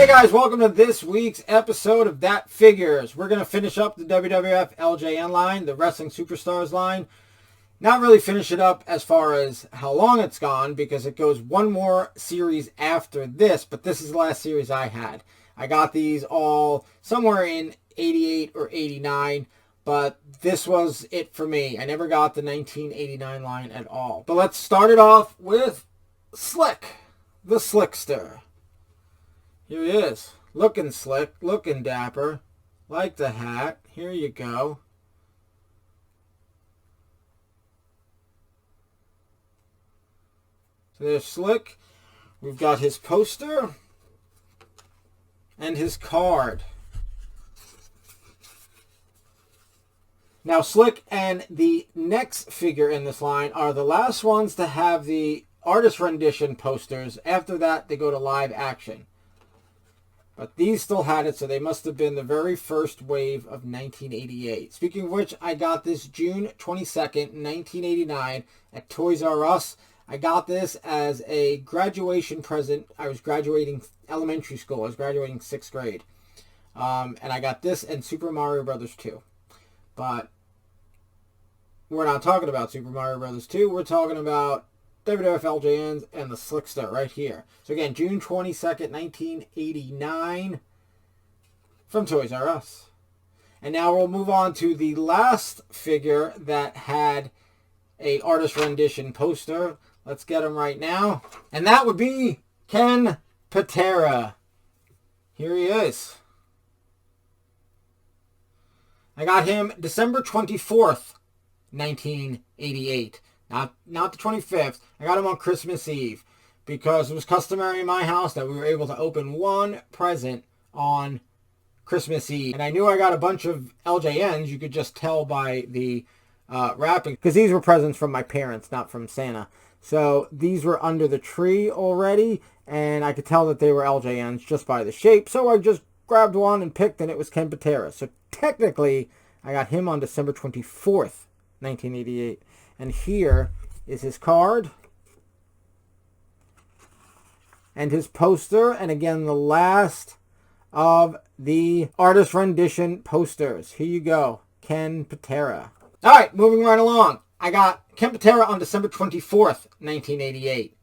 Hey guys, welcome to this week's episode of That Figures. We're going to finish up the WWF LJN line, the Wrestling Superstars line. Not really finish it up as far as how long it's gone, because it goes one more series after this, but this is the last series I had. I got these all somewhere in 88 or 89, but this was it for me. I never got the 1989 line at all. But let's start it off with Slick, the Slickster. Here he is, looking slick, looking dapper, like the hat. Here you go. So there's Slick. We've got his poster and his card. Now, Slick and the next figure in this line are the last ones to have the artist rendition posters. After that, they go to live action. But these still had it, so they must have been the very first wave of 1988. Speaking of which, I got this June 22nd, 1989 at Toys R Us. I got this as a graduation present. I was graduating elementary school. I was graduating 6th grade. And I got this and Super Mario Brothers 2. But we're not talking about Super Mario Brothers 2. We're talking about WWF LJNs and the Slickster right here. So again, June 22nd, 1989 from Toys R Us. And now we'll move on to the last figure that had a artist rendition poster. Let's get him right now. And that would be Ken Patera. Here he is. I got him December 24th, 1988. Not the 25th. I got him on Christmas Eve because it was customary in my house that we were able to open one present on Christmas Eve. And I knew I got a bunch of LJNs. You could just tell by the wrapping, because these were presents from my parents, not from Santa. So these were under the tree already, and I could tell that they were LJNs just by the shape. So I just grabbed one and picked, and it was Ken Patera. So technically, I got him on December 24th, 1988. And here is his card and his poster. And again, the last of the artist rendition posters. Here you go, Ken Patera. All right, moving right along. I got Ken Patera on December 24th, 1988.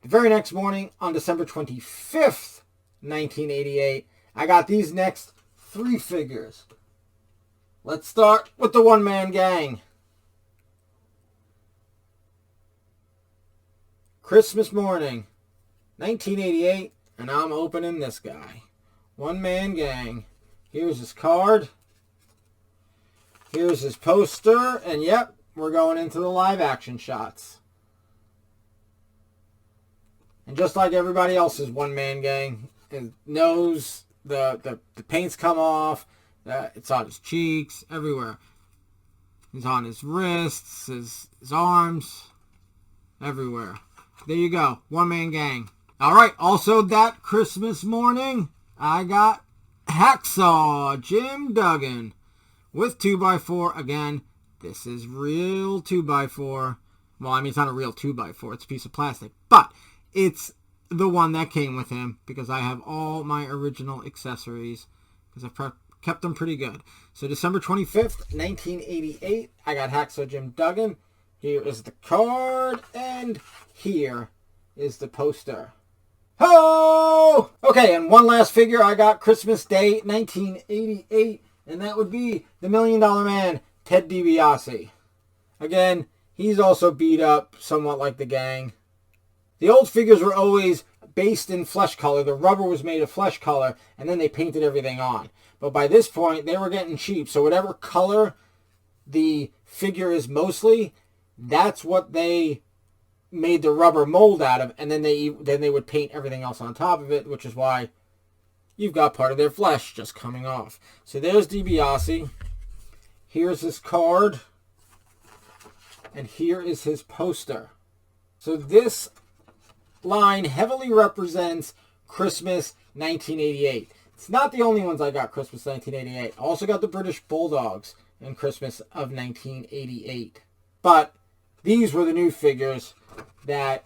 The very next morning, on December 25th, 1988, I got these next three figures. Let's start with the one-man gang. Christmas morning, 1988, and I'm opening this guy. One-man gang. Here's his card. Here's his poster, and yep, we're going into the live action shots. And just like everybody else's one-man gang, his nose, the paint's come off, it's on his cheeks, everywhere. It's on his wrists, his arms, everywhere. There you go. One-man gang. All right. Also that Christmas morning, I got Hacksaw Jim Duggan with 2x4. Again, this is real 2x4. Well, I mean, it's not a real 2x4. It's a piece of plastic. But it's the one that came with him because I have all my original accessories because I've kept them pretty good. So December 25th, 1988, I got Hacksaw Jim Duggan. Here is the card, and here is the poster. Ho! Okay, and one last figure I got Christmas Day, 1988, and that would be the $1 Million Man, Ted DiBiase. Again, he's also beat up somewhat like the gang. The old figures were always based in flesh color. The rubber was made of flesh color, and then they painted everything on. But by this point, they were getting cheap, so whatever color the figure is mostly, that's what they made the rubber mold out of, and then they would paint everything else on top of it, which is why you've got part of their flesh just coming off. So there's DiBiase. Here's his card, and here is his poster. So this line heavily represents Christmas 1988. It's not the only ones I got Christmas 1988. I also got the British Bulldogs in Christmas of 1988. But these were the new figures that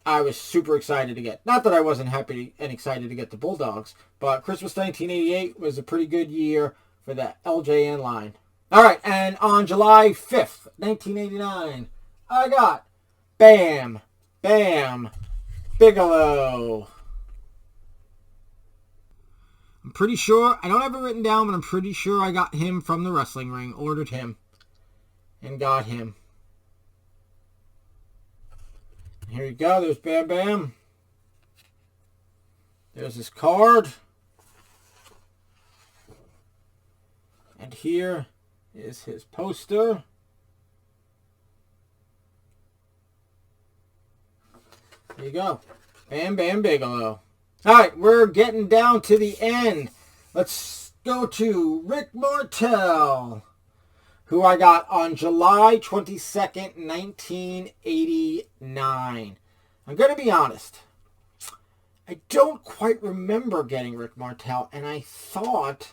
I was super excited to get. Not that I wasn't happy and excited to get the Bulldogs, but Christmas 1988 was a pretty good year for the LJN line. All right, and on July 5th, 1989, I got Bam Bigelow. I'm pretty sure, I don't have it written down, but I'm pretty sure I got him from the wrestling ring, ordered him, and got him. Here you go, there's Bam Bam. There's his card. And here is his poster. There you go. Bam Bam Bigelow. Alright, we're getting down to the end. Let's go to Rick Martel, who I got on July 22nd, 1989. I'm going to be honest. I don't quite remember getting Rick Martel, and I thought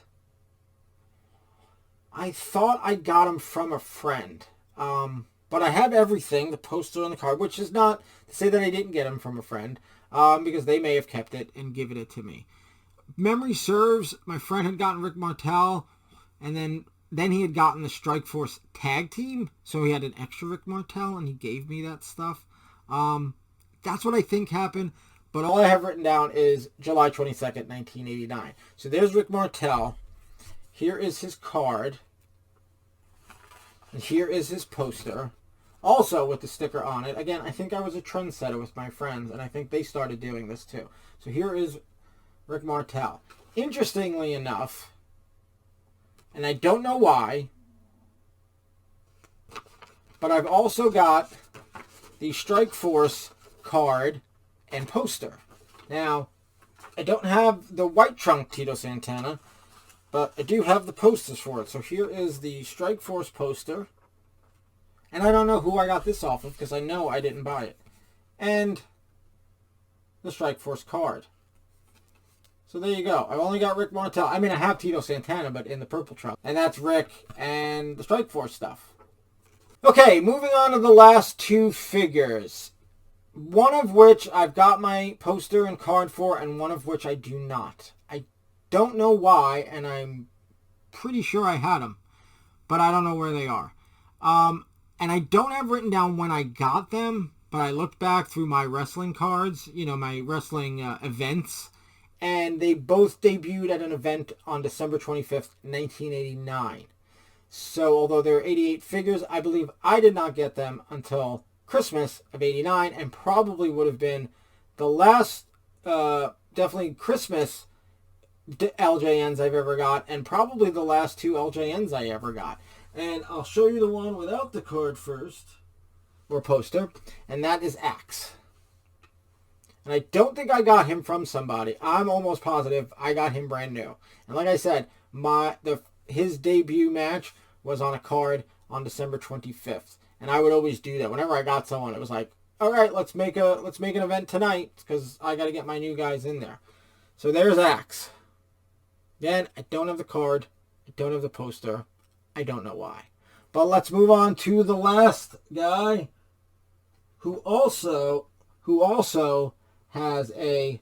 I got him from a friend. But I have everything, the poster and the card, which is not to say that I didn't get him from a friend, because they may have kept it and given it to me. Memory serves, my friend had gotten Rick Martel, and then he had gotten the Strikeforce tag team, so he had an extra Rick Martel, and he gave me that stuff. That's what I think happened, but all I have written down is July 22nd, 1989. So there's Rick Martel. Here is his card. And here is his poster. Also with the sticker on it. Again, I think I was a trendsetter with my friends, and I think they started doing this too. So here is Rick Martel. Interestingly enough, and I don't know why, but I've also got the Strikeforce card and poster. Now, I don't have the white trunk Tito Santana, but I do have the posters for it. So here is the Strikeforce poster. And I don't know who I got this off of, because I know I didn't buy it. And the Strikeforce card. So there you go. I've only got Rick Martel. I mean, I have Tito Santana, but in the purple trunk. And that's Rick and the Strikeforce stuff. Okay, moving on to the last two figures. One of which I've got my poster and card for, and one of which I do not. I don't know why, and I'm pretty sure I had them, but I don't know where they are. And I don't have written down when I got them, but I looked back through my wrestling cards, my wrestling events, and they both debuted at an event on December 25th, 1989. So although there are 88 figures, I believe I did not get them until Christmas of 89, and probably would have been the last, definitely Christmas LJNs I've ever got, and probably the last two LJNs I ever got. And I'll show you the one without the card first, or poster, and that is Axe. And I don't think I got him from somebody. I'm almost positive I got him brand new. And like I said, his debut match was on a card on December 25th. And I would always do that. Whenever I got someone, it was like, all right, let's make an event tonight, because I got to get my new guys in there. So there's Axe. Again, I don't have the card. I don't have the poster. I don't know why. But let's move on to the last guy who also has a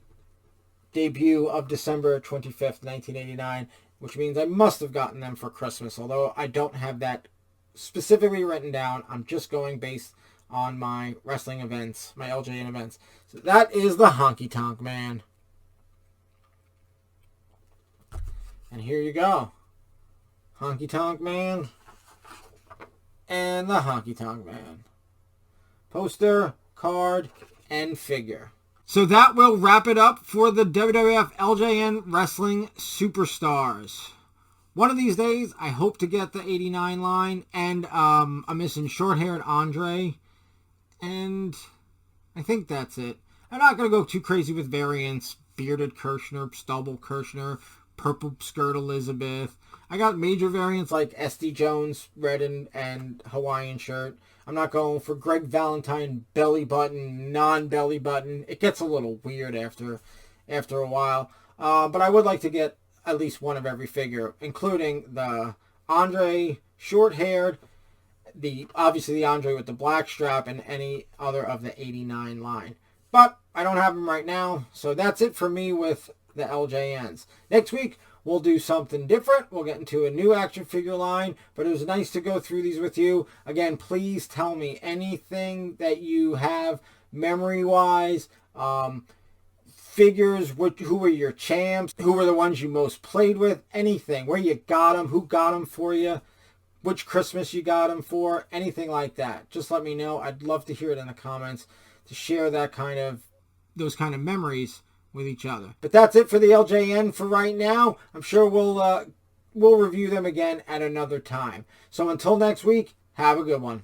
debut of December 25th, 1989, which means I must have gotten them for Christmas, although I don't have that specifically written down. I'm just going based on my wrestling events, my LJN events. So that is the Honky Tonk Man. And here you go. Honky Tonk Man and the Honky Tonk Man. Poster, card, and figure. So that will wrap it up for the WWF LJN Wrestling Superstars. One of these days, I hope to get the 89 line, and I'm missing short-haired Andre, and I think that's it. I'm not going to go too crazy with variants. Bearded Kirshner, stubble Kirshner, purple skirt Elizabeth. I got major variants like SD Jones, red and Hawaiian shirt. I'm not going for Greg Valentine belly button, non-belly button. It gets a little weird after a while. But I would like to get at least one of every figure, including the Andre short-haired, obviously the Andre with the black strap, and any other of the 89 line. but I don't have them right now. So that's it for me with the LJNs. Next week, we'll do something different. We'll get into a new action figure line, but it was nice to go through these with you. Again, please tell me anything that you have memory-wise, figures, who were your champs, who were the ones you most played with, anything, where you got them, who got them for you, which Christmas you got them for, anything like that. Just let me know. I'd love to hear it in the comments, to share those kind of memories with each other. But that's it for the LJN for right now. I'm sure we'll review them again at another time. So until next week, have a good one.